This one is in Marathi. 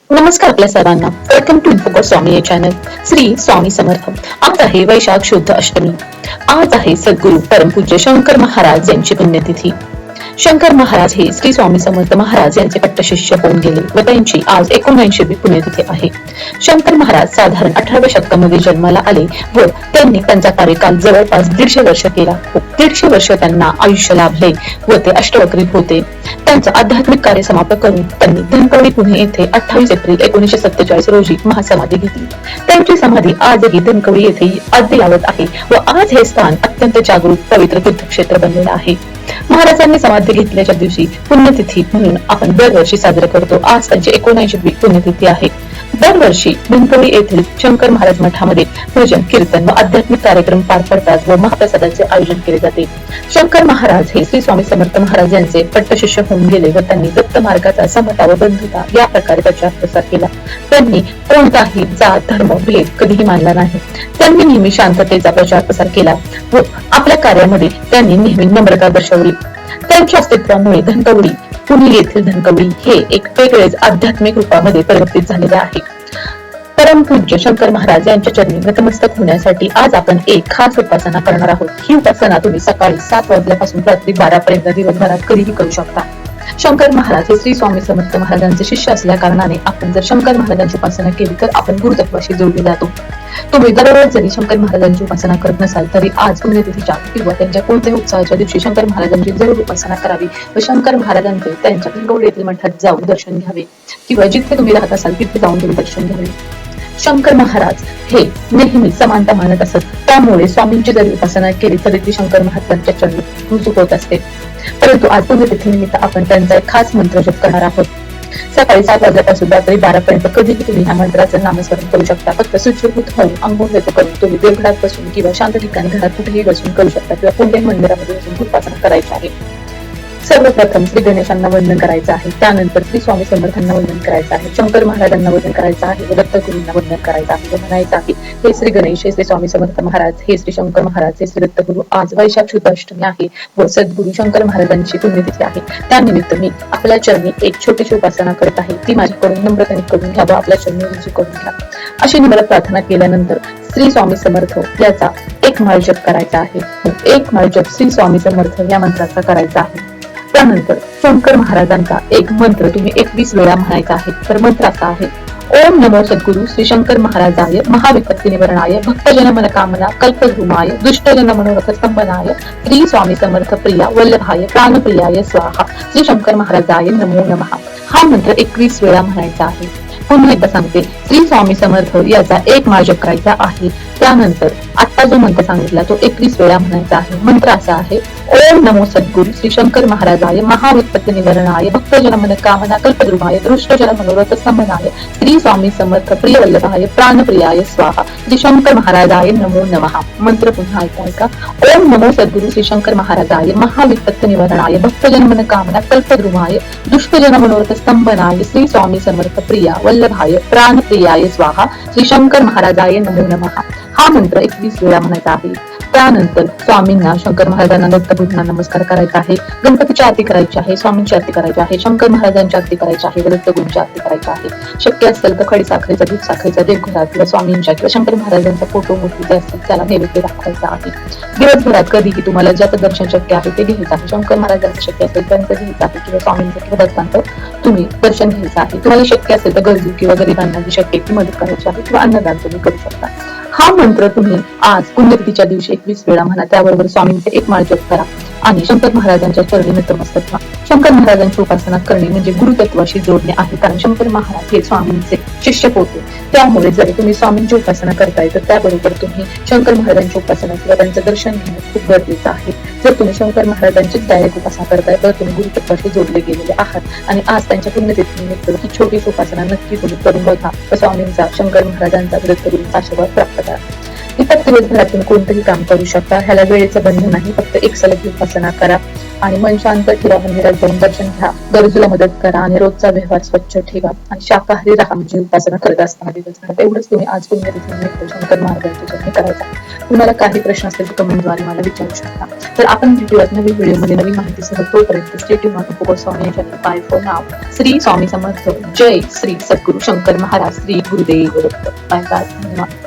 नमस्कार आपल्या सर्वांना. वेलकम टू इन्फोकॉस स्वामी हे चॅनल. श्री स्वामी समर्थ. आज आहे वैशाख शुद्ध अष्टमी. आज आहे सद्गुरू परमपूज्य शंकर महाराज यांची पुण्यतिथी. शंकर महाराज हे श्री स्वामी समर्थ महाराज यांचे पट्टशिष्य होऊन गेले व त्यांची आज 79वी पुण्यतिथी आहे. शंकर महाराज साधारण 18व्या शतकामध्ये जन्माला आले व त्यांनी त्यांचा कार्यकाल जवळपास 150 वर्ष केला. 150 वर्ष त्यांना आयुष्य लाभले व ते अष्टवक्रीत होते. त्यांचं आध्यात्मिक कार्य समाप्त करून त्यांनी धनकवडी पुणे येथे 28 एप्रिल 1947 रोजी महासमाधी घेतली. त्यांची समाधी आजही धनकवडी येथे अद्ययावत आहे व आज हे स्थान अत्यंत जागृत पवित्र तीर्थक्षेत्र बनलेलं आहे. महाराजांनी समाधी घेतल्याच्या दिवशी पुण्यतिथी म्हणून आपण दरवर्षी साजरा करतो. आज त्यांची 79वी पुण्यतिथी आहे. दरवर्षी धनकवडी येथील शंकर महाराज मठामध्ये भजन कीर्तन व आध्यात्मिक कार्यक्रम पार पडतात व महाप्रसादाचे आयोजन केले जाते. शंकर महाराज हे श्री स्वामी समर्थ महाराज यांचे पट्टशिष्य होऊन गेले व त्यांनी दत्त मार्गाचा समता व बंधुता या प्रकारे प्रचार प्रसार केला. त्यांनी कोणताही जात धर्म भेद कधीही मानला नाही. त्यांनी नेहमी शांततेचा प्रचार प्रसार केला व आपल्या कार्यामध्ये त्यांनी नेहमी नम्रता दर्शवली. त्यांच्या अस्तित्वामुळे धनकवडी पुणे येथील धनकवडी हे एक वेगळेच आध्यात्मिक रूपामध्ये परिवर्तित झालेले आहे. परमपूज्य शंकर महाराज यांच्या चरणी नतमस्तक होण्यासाठी आज आपण एक खास उपासना करणार आहोत. ही उपासना तुम्ही सकाळी 7 वाजल्यापासून रात्री 12 पर्यंत दिवसभरात कधीही करू शकता. शंकर महाराज हे श्री स्वामी समर्थ महाराजांचे शिष्य असल्या कारणाने आपण जर शंकर महाराजांची उपासना केली तर आपण गुरुतत्वाशी जोडले जातो. तुम्ही दररोज जरी शंकर महाराजांची उपासना करत नसाल तरी आज पुण्यतिथीच्या किंवा त्यांच्या कोणत्याही उत्सवाच्या दिवशी शंकर महाराजांची जरूर उपासना करावी व शंकर महाराजांचे त्यांच्या धनकवडी येथील मठात जाऊन दर्शन घ्यावे किंवा जिथे तुम्ही राहत असाल तिथे जाऊन तुम्ही दर्शन घ्यावे. शंकर महाराज हे नेहमी समानता मानत असत. त्यामुळे स्वामींची जरी उपासना केली तरी ती शंकर महाराजांच्या चरणी रुजू होत असते. परंतु आज पुण्यतिथी निमित्त आपण त्यांचा एक खास मंत्र जप करणार आहोत. सकाळी 7 वाजल्यापासून रात्री 12 पर्यंत कधीही तुम्ही ह्या मंत्राचं नामस्मरण करू शकता. फक्त शुचिर्भूत होऊन अंघोळ करून तुम्ही देवघरात बसून किंवा शांत ठिकाणी घरात कुठेही बसून करू शकता किंवा कोणत्याही मंदिरामध्ये बसून उपासना करायची आहे. सर्वप्रथम श्री गणेशांना वंदन करायचं आहे. त्यानंतर श्री स्वामी समर्थांना वंदन करायचं आहे. शंकर महाराजांना वंदन करायचं आहे व दत्तगुरूंना वंदन करायचं आहे व म्हणायचं आहे, हे श्री गणेश, हे श्री स्वामी समर्थ महाराज, हे श्री शंकर महाराज, हे श्री दत्तगुरु, आज वैशाख शुद्ध अष्टमी आहे व सद्गुरु शंकर महाराजांची पुण्यतिथी आहे. त्यानिमित्त मी आपल्या चरणी एक छोटीशी उपासना करत आहे. ती माझ्याकडून नम्रतेने करून घ्या व आपल्या चरणी रुजू करून घ्या. अशी नम्र प्रार्थना केल्यानंतर श्री स्वामी समर्थ याचा एक माळ जप करायचा आहे. एक माळ जप श्री स्वामी समर्थ या मंत्राचा करायचा आहे. त्यानंतर शंकर महाराजांचा एक मंत्र तुम्ही 21 वेळा म्हणायचा आहे. तर मंत्र असा आहे, ओम नमो सद्गुरु श्री शंकर महाराजाय महाविपत्ती निवारणाय भक्तजन मनकामना कल्पद्रुमाय दुष्टजन मनोरथ स्तंभनाय श्री स्वामी समर्थ प्रिया वल्लभाय प्राणप्रियाय स्वाहा श्री शंकर महाराजाय नमो नमः. हा मंत्र 21 वेळा म्हणायचा आहे. पुन्हा एकदा सांगते, श्री स्वामी समर्थ याचा एक माळ जप करायचा आहे. त्यानंतर आता जो मंत्र सांगितला तो 21 वेळा म्हणायचा आहे. मंत्र असा आहे, ओम नमो सद्गुरु श्री शंकर महाराजाय महाविपत्ती निवारणाय भक्तजन मनकामना कल्पद्रुमाय दृष्टजन मनोरथ स्तंभनाय श्री स्वामी समर्थ प्रिय वल्लभाय प्राणप्रियाय स्वाहा श्री शंकर महाराजाय नमो नमः. मंत्र पुन्हा ऐका. ओम नमो सद्गुरु श्री शंकर महाराजाय महाविपत्ती निवारणाय भक्तजन मनकामना कल्पद्रुमाय दुष्टजन मनोरथ स्तंभनाय श्री स्वामी समर्थ प्रिया वल्लभाय प्राणप्रियाय स्वाहा श्री शंकर महाराजाय नमो नमः. हा मंत्र 21 वेळा म्हणायचा आहे. त्यानंतर स्वामींना, शंकर महाराजांना, दत्तगुरूंना नमस्कार करायचा आहे. गणपतीची आरती करायची आहे, स्वामींची आरती करायची आहे, शंकर महाराजांची आरती करायची आहे व दत्तगुरूंची आरती करायची आहे. शक्य असेल तर खडी साखरेचा, दूध साखरेचा देवघरात किंवा स्वामींच्या किंवा शंकर महाराजांचा फोटो मूर्ती जे असतील त्याला नैवेद्य दाखवायचा आहे. दिवसभरात कधीही तुम्हाला ज्याचं दर्शन शक्य आहे ते घ्यायचं आहे. शंकर महाराजांचं शक्य असेल त्यांचं घ्यायचं आहे किंवा स्वामींचं किंवा दत्तांचं तुम्ही दर्शन घ्यायचं आहे. तुम्हाला शक्य असेल तर गरजू किंवा गरिबांना जी शक्य ती मदत करायची आहे किंवा अन्नदान तुम्ही करू शकता. हा मंत्र तुम्ही आज पुण्यतिथीच्या दिवशी 21 वेळा म्हणा. त्याबरोबर स्वामींचे एक माळ जप करा आणि शंकर महाराजांच्या चरणी नतमस्तक व्हा. शंकर महाराजांची उपासना करणे म्हणजे गुरुतत्वाशी जोडणे आहे. कारण शंकर महाराज हे स्वामींचे शिष्य होते. त्यामुळे जर तुम्ही स्वामींची उपासना करताय तर त्याबरोबर तुम्ही शंकर महाराजांची उपासना किंवा त्यांचं दर्शन घेणे खूप गरजेचं आहे. जर तुम्ही शंकर महाराजांची डायरेक्ट उपासना करताय तर तुम्ही गुरुतत्वाशी जोडले गेलेले आहात आणि आज त्यांच्या पुण्यतिथीनिमित्त ही छोटीशी उपासना नक्की तुम्ही करून बघा व स्वामींचा, शंकर महाराजांचा, दत्तगुरूंचा आशीर्वाद प्राप्त करा. इतर दिवसभरात तुम्ही कोणतंही काम करू शकता. ह्याला वेळेचं बंधन नाही. फक्त एक सलग उपासना करा आणि मन शांत ठेवा, मंदिरात जाऊन दर्शन घ्या, गरजूला मदत करा आणि रोजचा व्यवहार स्वच्छ ठेवा आणि शाकाहारी राहा. म्हणजे उपासना करत असताना दिवसभरात तेवढंच तुम्ही आज पुण्यतिथी निमित्त शंकर महाराजांच्या चरणी करायचा. तुम्हाला काही प्रश्न असतील तर कमेंटद्वारे मला विचारू शकता. तर आपण भेटूयात नवीन व्हिडिओमध्ये नवीन माहितीसह. तोपर्यंत stay tune on Goswami channel. Bye for now. Shri Swami Samarth. जय श्री सद्गुरु शंकर महाराज. श्री गुरुदेव दत्त. Bye bye. धन्यवाद.